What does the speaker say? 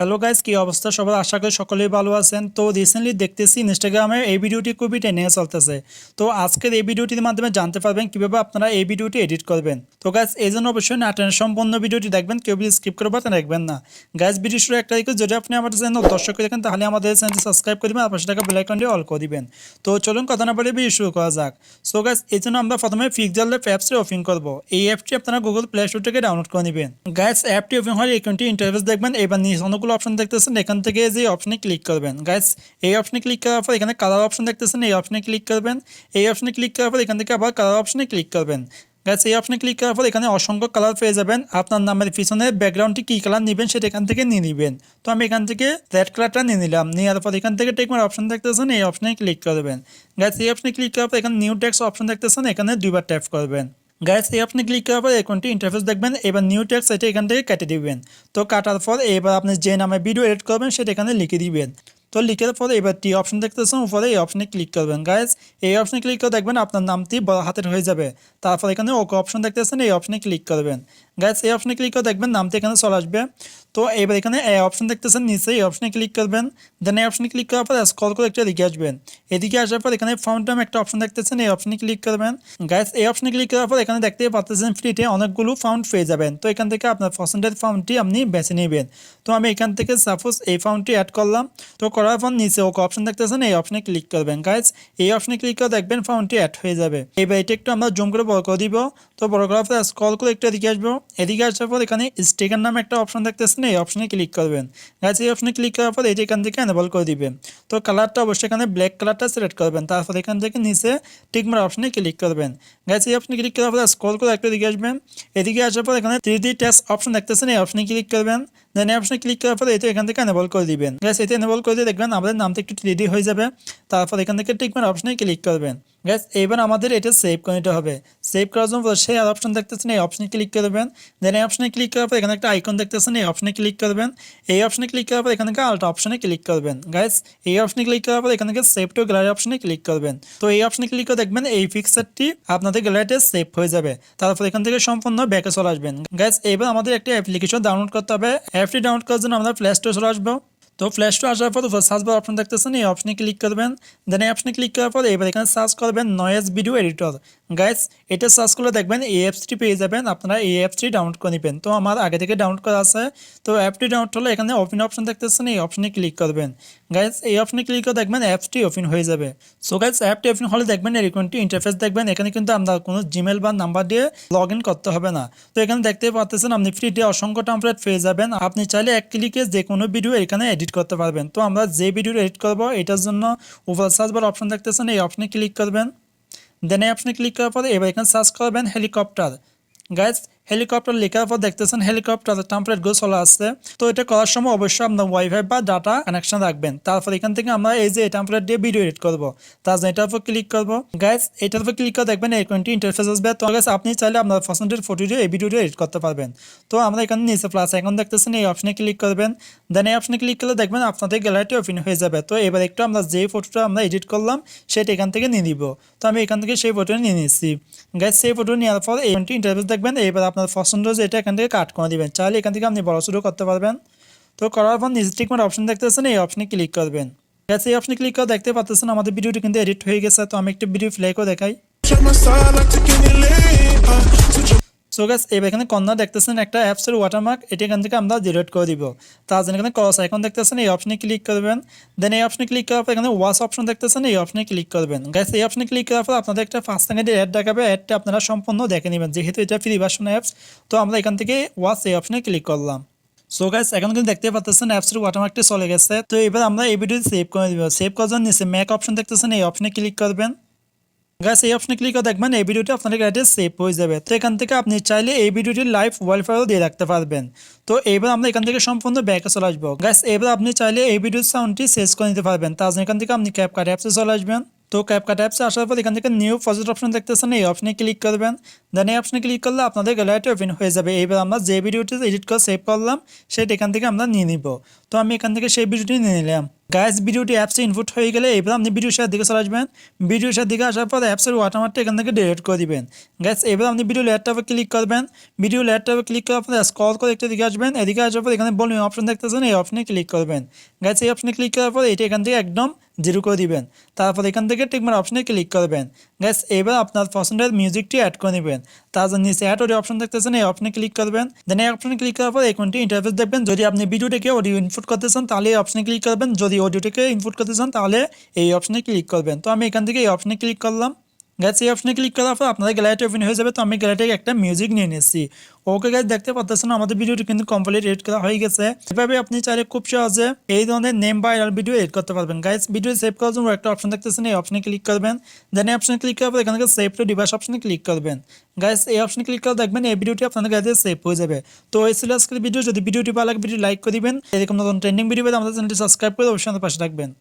Hello guys, কি অবস্থা সবার? আশা করি সকলেই ভালো আছেন। তো রিসেন্টলি দেখতেছি ইনস্টাগ্রামে এই ভিডিওটি খুবই ট্রেন্ডিং এ চলতেছে। তো আজকের এই ভিডিওটির মাধ্যমে জানতে পারবেন কিভাবে আপনারা এই ভিডিওটি এডিট করবেন। তো গাইস এই জন্য অবশ্যই না টেনে সম্পূর্ণ ভিডিওটি দেখবেন, কেউ স্কিপ করবেন দেখবেন না। গাইস ভিডিও শুরু একটা রিকোয়েস্ট, যদি আপনি আমাদের চ্যানেল দর্শক হয়ে থাকেন তাহলে আমাদের চ্যানেলটি সাবস্ক্রাইব করে দিবেন আর পাশে থাকা বেল আইকনটি অল করে দিবেন। তো চলুন কথা না বলে ভিডিও শুরু করা যাক। সো গাইস এই জন্য আমরা প্রথমে পিক্সেল ল্যাব অ্যাপসটি ওপেন করব। এই অ্যাপটি আপনারা গুগল প্লে স্টোর থেকে ডাউনলোড করে নেবেন। গাইস অ্যাপটি ওপেন হলে এখানটি ইন্টারফেস দেখবেন। এবার নিচে অনেকগুলো অপশন দেখতেছেন, এখান থেকে যে অপশনে ক্লিক করবেন। গাইস এই অপশনে ক্লিক করার পর এখানে কালার অপশন দেখতেছেন, এই অপশনে ক্লিক করবেন। এই অপশনে ক্লিক করার পর এখান থেকে আবার কালার অপশনে ক্লিক করবেন। গাইস এই অপশনে ক্লিক করার পর এখানে অসংখ্য কালার পেয়ে যাবেন। আপনার নামের পিছনে ব্যাকগ্রাউন্ডটি কী কালার নেবেন সেটা এখান থেকে নিয়ে নেবেন। তো আমি এখান থেকে রেড কালারটা নিয়ে নিলাম। নেওয়ার পর এখান থেকে টেকমার অপশন দেখতেছেন, এই অপশনে ক্লিক করবেন। গাইস এই অপশনে ক্লিক করার পর এখানে নিউ টেক্সট অপশন দেখতেছেন, এখানে দুইবার ট্যাপ করবেন। গাইস এই আপনি ক্লিক করার পর এখানটি ইন্টারফেস দেখবেন। এবার নিউ টেক্সট এটা এখান থেকে কেটে দিবেন। তো কাটার পর এবার আপনি যে নামে ভিডিও এডিট করবেন সেটা এখানে লিখে দিবেন। তো লিখার পরে এবার টি অপশন দেখতেছেন উপরে, এই অপশনে ক্লিক করবেন। গাইস এই অপশনে ক্লিক করে দেখবেন আপনার নামটি বড় হাতের হয়ে যাবে। তারপর এখানে ওকে অপশন দেখতেছেন, এই অপশনে ক্লিক করবেন। গাইস এই অপশনে ক্লিক করে দেখবেন নামটি এখানে চলে আসবে। তো এবার এখানে এই অপশন দেখতেছেন নিচে, এই অপশনে ক্লিক করবেন। দেন এই অপশনে ক্লিক করার পর স্ক্রল করে একটা এদিকে আসবেন। এদিকে আসার পর এখানে ফাউন্ট নামে একটা অপশন দেখতেছেন, এই অপশনে ক্লিক করবেন। গাইস এই অপশনে ক্লিক করার পর এখানে দেখতে পাচ্ছেন ফ্রিতে অনেকগুলো ফাউন্ট পেয়ে যাবেন। তো এখান থেকে আপনার পছন্দের ফাউন্টটি আপনি বেছে নেবেন। তো আমি এখান থেকে সাপোজ এই ফাউন্টটি অ্যাড করলাম। তো করার পর নিচে ওকে অপশন দেখতেছেন, এই অপশনে ক্লিক করবেন। গাইস এই অপশনে ক্লিক করে দেখবেন ফাউন্টটি অ্যাড হয়ে যাবে। এবার এটা একটু আমরা জুম করে বড় করে দিব। তো বড় করার পর স্ক্রল করে একটু এদিকে আসবো। এদিকে আসার পর এখানে স্টিকার নামে একটা অপশন দেখতেছেন, এই অপশনে ক্লিক করবেন। গাইস এই অপশনে ক্লিক করার পর এটা এখান থেকে এনেবল করে দিবেন। তো কালারটা অবশ্যই এখানে ব্ল্যাক কালারটা সিলেক্ট করবেন। তারপর এখান থেকে নিচে টিকমার অপশনে ক্লিক করবেন। গাইস এই অপশনে ক্লিক করার পর স্ক্রল করে একটু এদিকে আসবেন। এদিকে আসার পর এখানে 3D টেক্সট অপশন দেখতেছেন, এই অপশনে ক্লিক করবেন। দেন এই অপশনে ক্লিক করার পর এটা এখান থেকে এনেবল করে দিবেন। গাইস এটা এনেবল করে দিয়ে দেখবেন আমাদের নামটা একটু 3D হয়ে যাবে। তারপর এখান থেকে টিকমার অপশনে ক্লিক করবেন। গাইস এবার আমাদের এটা সেভ করে নিতে হবে। সেভ করার জন্য সেই আর অপশন দেখতেছেন, এই অপশনে ক্লিক করবেন। দেন এই অপশনে ক্লিক করার পর এখানে একটা আইকন দেখতেছেন, এই অপশনে ক্লিক করবেন। এই অপশনে ক্লিক করার পর এখানে আলটা অপশনে ক্লিক করবেন। গাইস এই অপশনে ক্লিক করার পর এখানে সেভ টু গ্যালারি অপশনে ক্লিক করবেন। তো এই অপশনে ক্লিক করে দেখবেন এই পিকচারটি আপনাদের গ্যালারিতে সেভ হয়ে যাবে। তারপর এখান থেকে সম্পূর্ণ ব্যাকে চলে আসবেন। গাইস এবার আমাদের একটা অ্যাপ্লিকেশন ডাউনলোড করতে হবে। অ্যাপটি ডাউনলোড করার জন্য আমরা প্লে স্টোরে চলে আসবো। তো প্লে স্টোর আসার পর সার্চ বার অপশন দেখতেছেন, এই অপশনে ক্লিক করবেন। দেন এই অপশনে ক্লিক করার পর এবার এখানে সার্চ করবেন নয়েজ ভিডিও এডিটর। গাইস এটা সার্চ করলে দেখবেন এই অ্যাপসটি পেয়ে যাবেন। আপনারা এই অ্যাপসটি ডাউনলোড করে নেবেন। তো আমার আগে থেকে ডাউনলোড করা আছে। তো অ্যাপটি ডাউনলোড হলে এখানে ওপেন অপশন দেখতেছেন, এই অপশনে ক্লিক করবেন। গাইস এই অপশনে ক্লিক করে দেখবেন অ্যাপসটি ওপেন হয়ে যাবে। সো গাইস অ্যাপটি ওপেন হলে দেখবেন এরকমটি ইন্টারফেস দেখবেন। এখানে কিন্তু আমরা কোনো জিমেল বা নাম্বার দিয়ে লগ ইন করতে হবে না। তো এখানে দেখতে পাচ্ছেন আপনি ফ্রিতে অসংখ্য টেমপ্লেট পেয়ে যাবেন। আপনি চাইলে এক ক্লিকে যে কোনো ভিডিও এখানে এডিট করতে পারবেন। তো আমরা যে ভিডিও এডিট করব এটার জন্য উপর সার্চ বার অপশন দেখতেছেন, এই অপশনে ক্লিক করবেন। দেন এই অপশনে ক্লিক করার পরে এবার এখানে সার্চ করবেন হেলিকপ্টার। গাইস হেলিকপ্টার লেখার পর দেখতেছেন হেলিকপ্টার টেমপ্লেটগুলো চলে আসছে। তো এটা করার সময় অবশ্যই আপনার ওয়াইফাই বা ডাটা কানেকশন রাখবেন। তারপর এখান থেকে আমরা এই যে টেমপ্লেট দিয়ে ভিডিও এডিট করবো, তার জন্য এটার উপর ক্লিক করবো। গাইস এটার উপর ক্লিক করে দেখবেন এরকমটি ইন্টারফেস আসবে। তো গাইস আপনি চাইলে আপনার পছন্দের ফটো দিয়ে এই ভিডিওটি এডিট করতে পারবেন। তো আমরা এখানে নিচে প্লাস আইকন দেখতেছেন, এই অপশনে ক্লিক করবেন। দেন এই অপশনে ক্লিক করলে দেখবেন আপনাদের গ্যালারিটি ওপেন হয়ে যাবে। তো এবার একটু আমরা যে ফটোটা আমরা এডিট করলাম সেটা এখান থেকে নিয়ে নিব। তো আমি এখান থেকে সেই ফটোটা নিয়ে নিচ্ছি। গাইস সেই ফটো নেওয়ার পর এই ইন্টারফেস দেখবেন। এবার আপনার পছন্দ যেটা এখান থেকে কাট করে দিবেন। চাইলে এখান থেকে আপনি বড় শুরু করতে পারবেন। তো করার পর নিচে টিকমার অপশন দেখতেছেন, এই অপশনে ক্লিক করবেন। গাইস এই অপশনে ক্লিক করে দেখতে পাচ্ছেন আমাদের ভিডিওটি কিন্তু এডিট হয়ে গেছে। তো আমি একটা ভিডিও প্লে করে দেখাই। সো গাইস এবার এখানে কর্নার দেখতেছেন একটা অ্যাপসের ওয়াটারমার্ক, এটা এখান থেকে আমরা ডিলিট করে দিব। তার জন্য এখানে ক্রস আইকন দেখতেছেন, এই অপশনে ক্লিক করবেন। দেন এই অপশনে ক্লিক করার পর এখানে ওয়াচ অপশন দেখতেছেন, এই অপশনে ক্লিক করবেন। গাইস এই অপশনে ক্লিক করার পর আপনাদের একটা 5 সেকেন্ডের অ্যাড দেখাবে। অ্যাডটা আপনারা সম্পূর্ণ দেখে নেবেন, যেহেতু এটা ফ্রি ভার্সন অ্যাপস। তো আমরা এখান থেকে ওয়াচ এই অপশনে ক্লিক করলাম। সো গাইস এখন কিন্তু দেখতে পাচ্ছেন অ্যাপসের ওয়াটারমার্কটি চলে গেছে। তো এবার আমরা এই ভিডিও সেভ করে দিব। সেভ করার জন্য নিচে ম্যাক অপশন দেখতেছেন, এই অপশনে ক্লিক করবেন। গাইস এই অপশনে ক্লিক করে দেখবেন এই ভিডিওটি আপনাদের গ্যালারিতে সেভ হয়ে যাবে। তো এখান থেকে আপনি চাইলে এই ভিডিওটি লাইভ ওয়ালপেপারও দিয়ে রাখতে পারবেন। তো এবার আমরা এখান থেকে সম্পূর্ণ ব্যাকে চলে আসবো। গাইস এবার আপনি চাইলে এই ভিডিওর সাউন্ডটি চেঞ্জ করে নিতে পারবেন। তার জন্য এখান থেকে আপনি ক্যাপকাট অ্যাপসে চলে আসবেন। তো ক্যাপকাট অ্যাপসে আসার পর এখান থেকে নিউ প্রজেক্ট অপশন দেখতেছেন, এই অপশনে ক্লিক করবেন। দেন এই অপশনে ক্লিক করলে আপনাদের গ্যালারিটি ওপেন হয়ে যাবে। এবার আমরা যে ভিডিওটি এডিট করে সেভ করলাম সেটা এখান থেকে আমরা নিয়ে নিব। তো আমি এখান থেকে সেই ভিডিওটি নিয়ে নিলাম। গাইস ভিডিওটি অ্যাপসে ইনপুট হয়ে গেলে এবার আপনি ভিডিও শেয়ার দিকে চলে আসবেন। ভিডিও শেয়ার দিকে আসার পর অ্যাপসের ওয়াটারমার্কটা এখান থেকে ডিলিট করে দিবেন। গাইস এবার আপনি ভিডিও লেয়ার ট্যাবে ক্লিক করবেন। ভিডিও লেয়ার ট্যাবে ক্লিক করার পর স্ক্রল করে একটা দিকে আসবেন। এদিকে আসার পর এখানে ভলিউম অপশন দেখতেছেন, এই অপশনে ক্লিক করবেন। গাইস এই অপশনে ক্লিক করার পর এটা এখান থেকে একদম জিরো করে দিবেন। তারপর এখান থেকে টিকমার অপশনে ক্লিক করবেন। গাইস এবার আপনার পছন্দের মিউজিকটি অ্যাড করে নেবেন। তার জন্য নিচে অ্যাড অডিও অপশন দেখতেছেন, এই অপশনে ক্লিক করবেন। দেন এই অপশনে ক্লিক করার পর এই কোনটি ইন্টারফেস দেখবেন। যদি আপনি ভিডিওটিকে অডিও ইনপুট করতে চান তাহলে এই অপশনে ক্লিক করবেন, যদি অডিওটিকে ইনপুট করতে চান তাহলে এই অপশনে ক্লিক করবেন। তো আমি এখান থেকে এই অপশনে ক্লিক করলাম। গাইস এই অপশনে ক্লিক করার পর আপনাদের গ্যালারিটি ওপেন হয়ে যাবে। তো আমি গ্যালারি থেকে একটা মিউজিক নিয়ে নিচ্ছি। ওকে গাইস দেখতে পাচ্ছেন আমাদের ভিডিওটি কিন্তু কমপ্লিট এডিট করা হয়ে গেছে। এভাবে আপনি চাইলে খুব সহজে এই ধরনের নেম বা ভাইরাল ভিডিও এডিট করতে পারবেন। গাইস ভিডিও সেভ করার জন্য একটা অপশন দেখতেছেন, এই অপশনে ক্লিক করবেন। দেন এই অপশনে ক্লিক করার পর এখান থেকে সেভ টু ডিভাইস অপশনে ক্লিক করবেন। গাইস এই অপশনে ক্লিক করে দেখবেন এই ভিডিওটি আপনাদের কাছে সেভ হয়ে যাবে। তো এই ছিল আজকের ভিডিও। যদি ভিডিওটি ভালো লাগে ভিডিও লাইক করে দিবেন। এরকম নতুন ট্রেন্ডিং ভিডিও পেতে আমাদের চ্যানেলটি সাবস্ক্রাইব করে অবশ্যই আমাদের পাশে থাকবেন।